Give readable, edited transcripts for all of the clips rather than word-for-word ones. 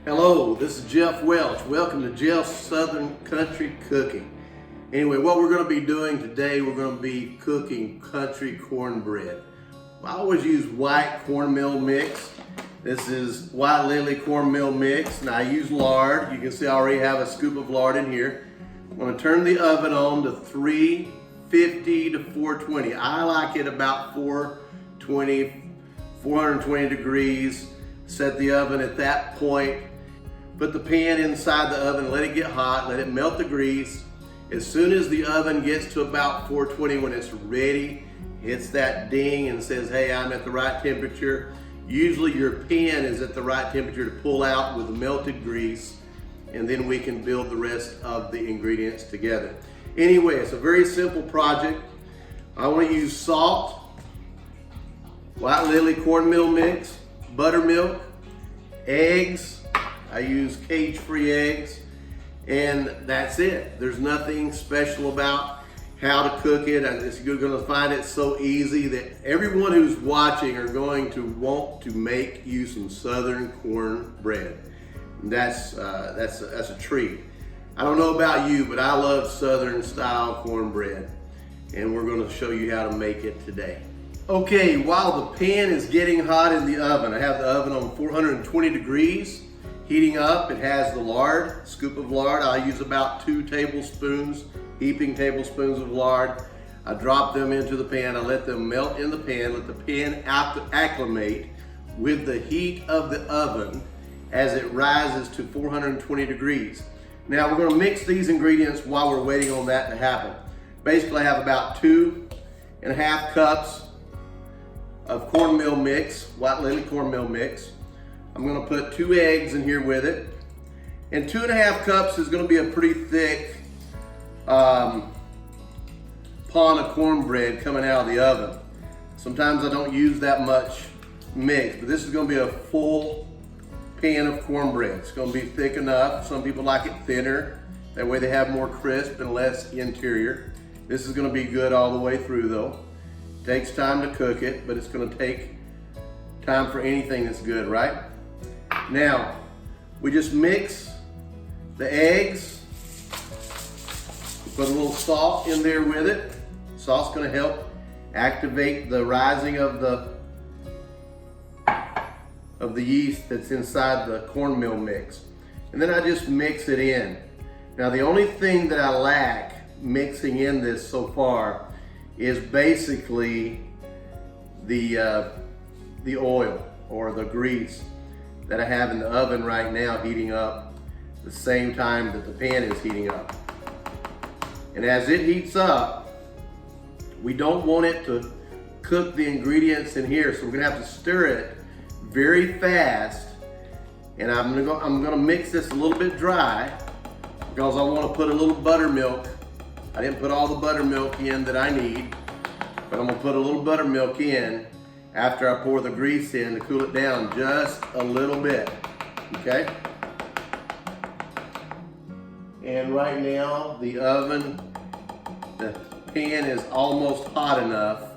Hello, this is Jeff Welch. Welcome to Jeff's Southern Country Cooking. Anyway, what we're going to be doing today, we're going to be cooking country cornbread. I always use white cornmeal mix. This is white lily cornmeal mix, and I use lard. You can see I already have a scoop of lard in here. I'm going to turn the oven on to 350 to 420. I like it about 420 degrees. Set the oven at that point. Put the pan inside the oven, let it get hot, let it melt the grease. As soon as the oven gets to about 420, when it's ready, hits that ding and says, hey, I'm at the right temperature. Usually your pan is at the right temperature to pull out with the melted grease, and then we can build the rest of the ingredients together. Anyway, it's a very simple project. I want to use salt, white lily cornmeal mix, buttermilk, eggs. I use cage-free eggs, and that's it. There's nothing special about how to cook it. You're going to find it so easy that everyone who's watching are going to want to make you some Southern cornbread. That's a treat. I don't know about you, but I love Southern style cornbread, and we're going to show you how to make it today. Okay, while the pan is getting hot in the oven, I have the oven on 420 degrees, heating up. It has the lard, scoop of lard. I use about 2 tablespoons, heaping tablespoons of lard. I drop them into the pan. I let them melt in the pan, let the pan acclimate with the heat of the oven as it rises to 420 degrees. Now we're gonna mix these ingredients while we're waiting on that to happen. Basically I have about 2.5 cups of cornmeal mix, white lily cornmeal mix. I'm gonna put 2 eggs in here with it. And 2.5 cups is gonna be a pretty thick pan of cornbread coming out of the oven. Sometimes I don't use that much mix, but this is gonna be a full pan of cornbread. It's gonna be thick enough. Some people like it thinner. That way they have more crisp and less interior. This is gonna be good all the way through though. Takes time to cook it, but it's gonna take time for anything that's good, right? Now, we just mix the eggs. Put a little salt in there with it. Salt's gonna help activate the rising of the yeast that's inside the cornmeal mix. And then I just mix it in. Now the only thing that I lack mixing in this so far is basically the oil or the grease that I have in the oven right now, heating up the same time that the pan is heating up. And as it heats up, we don't want it to cook the ingredients in here, so we're gonna have to stir it very fast. And I'm gonna mix this a little bit dry because I want to put a little buttermilk. I didn't put all the buttermilk in that I need, but I'm gonna put a little buttermilk in after I pour the grease in to cool it down just a little bit, okay? And right now, the pan is almost hot enough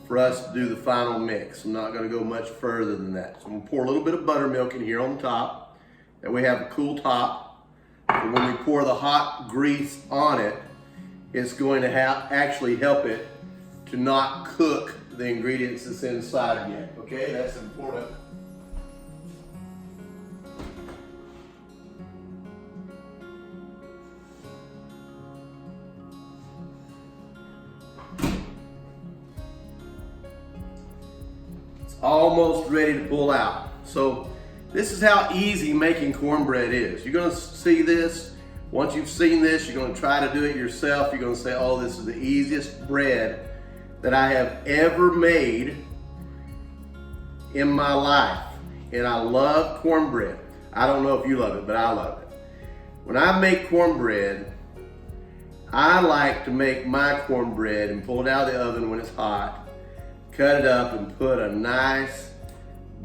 for us to do the final mix. I'm not gonna go much further than that. So I'm gonna pour a little bit of buttermilk in here on the top. That way we have a cool top. So when we pour the hot grease on it, it's going to actually help it to not cook the ingredients that's inside yet, okay? That's important. It's almost ready to pull out. So this is how easy making cornbread is. You're gonna see this. Once you've seen this, you're gonna try to do it yourself. You're gonna say, oh, this is the easiest bread that I have ever made in my life. And I love cornbread. I don't know if you love it, but I love it. When I make cornbread, I like to make my cornbread and pull it out of the oven when it's hot, cut it up and put a nice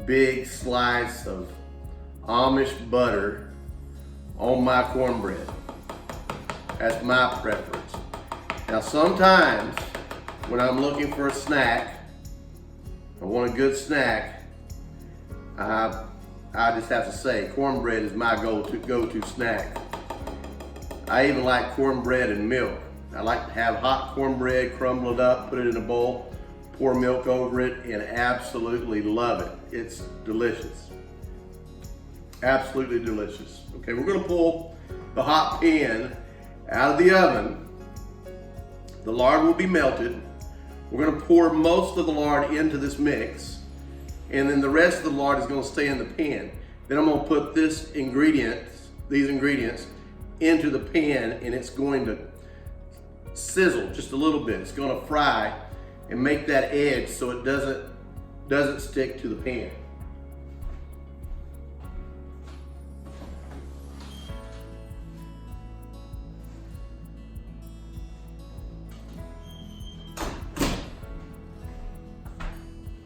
big slice of Amish butter on my cornbread. That's my preference. Now sometimes when I'm looking for a snack, I want a good snack, I I just have to say, cornbread is my go-to snack. I even like cornbread and milk. I like to have hot cornbread, crumble it up, put it in a bowl, pour milk over it, and absolutely love it. It's delicious. Absolutely delicious. Okay, we're gonna pull the hot pan out of the oven. The lard will be melted. We're gonna pour most of the lard into this mix, and then the rest of the lard is gonna stay in the pan. Then I'm gonna put these ingredients into the pan, and it's going to sizzle just a little bit. It's gonna fry and make that edge so it doesn't stick to the pan.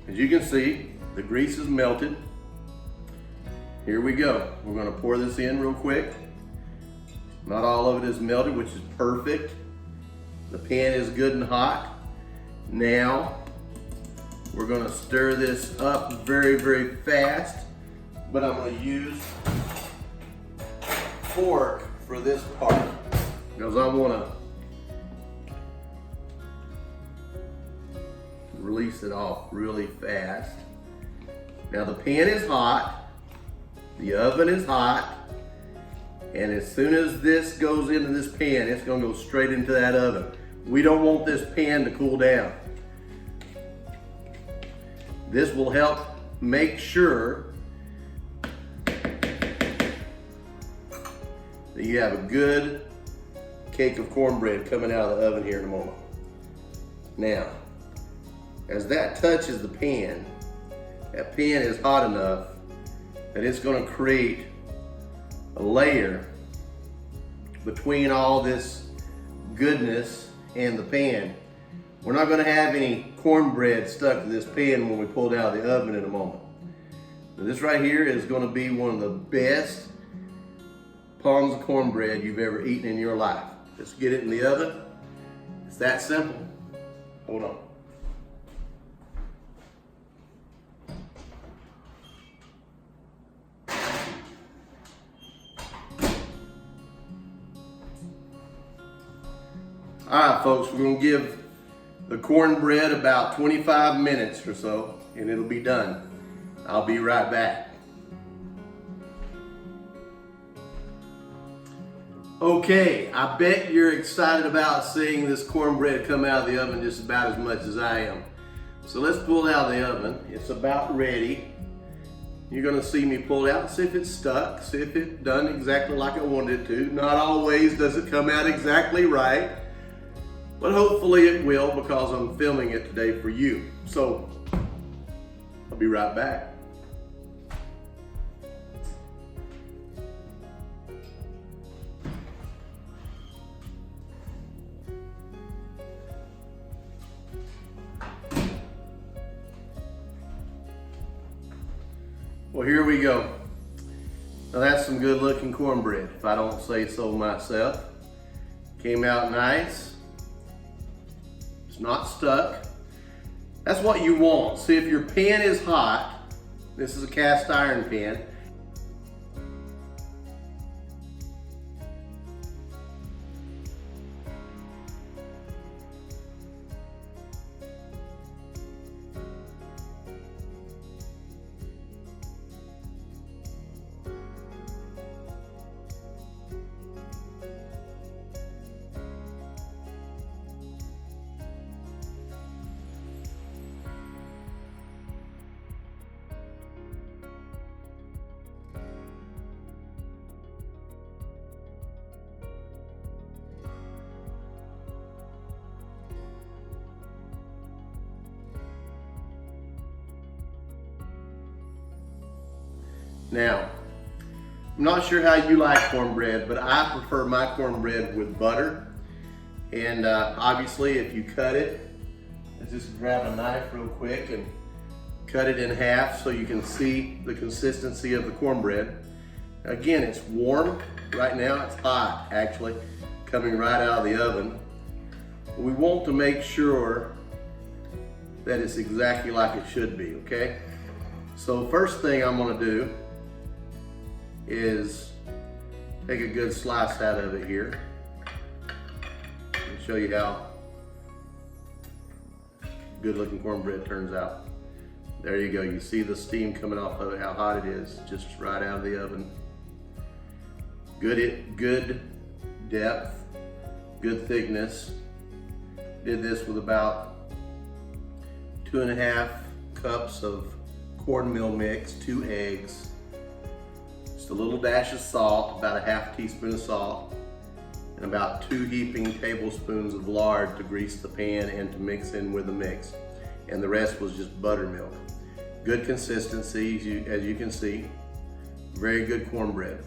As you can see, the grease is melted. Here we go. We're gonna pour this in real quick. Not all of it is melted, which is perfect. The pan is good and hot. Now, we're gonna stir this up very, very fast, but I'm gonna use fork for this part because I wanna release it off really fast. Now the pan is hot, the oven is hot, and as soon as this goes into this pan, it's gonna go straight into that oven. We don't want this pan to cool down. This will help make sure that you have a good cake of cornbread coming out of the oven here in a moment. Now, as that touches the pan, that pan is hot enough that it's going to create a layer between all this goodness and the pan. We're not going to have any cornbread stuck to this pan when we pull it out of the oven in a moment. Now, this right here is going to be one of the best palms of cornbread you've ever eaten in your life. Just get it in the oven. It's that simple. Hold on. All right, folks, we're gonna give the cornbread about 25 minutes or so, and it'll be done. I'll be right back. Okay, I bet you're excited about seeing this cornbread come out of the oven just about as much as I am. So let's pull it out of the oven. It's about ready. You're gonna see me pull it out, see if it's stuck, see if it's done exactly like I wanted it to. Not always does it come out exactly right, but hopefully it will because I'm filming it today for you. So I'll be right back. Well, here we go. Now that's some good looking cornbread, if I don't say so myself. Came out nice. It's not stuck. That's what you want. See, if your pan is hot, this is a cast iron pan, Now, I'm not sure how you like cornbread, but I prefer my cornbread with butter. And obviously, if you cut it, let's just grab a knife real quick and cut it in half so you can see the consistency of the cornbread. Again, it's warm right now. It's hot, actually, coming right out of the oven. We want to make sure that it's exactly like it should be, okay? So first thing I'm gonna do is take a good slice out of it here and show you how good looking cornbread turns out. There you go. You see the steam coming off of it, how hot it is, just right out of the oven. Good depth, good thickness. Did this with about 2.5 cups of cornmeal mix, 2 eggs, just a little dash of salt, about a half teaspoon of salt, and about 2 heaping tablespoons of lard to grease the pan and to mix in with the mix. And the rest was just buttermilk. Good consistency, as you can see. Very good cornbread.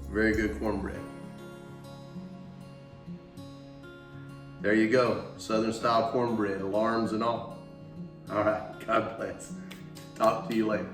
Very good cornbread. There you go, Southern style cornbread, alarms and all. All right, God bless. Talk to you later.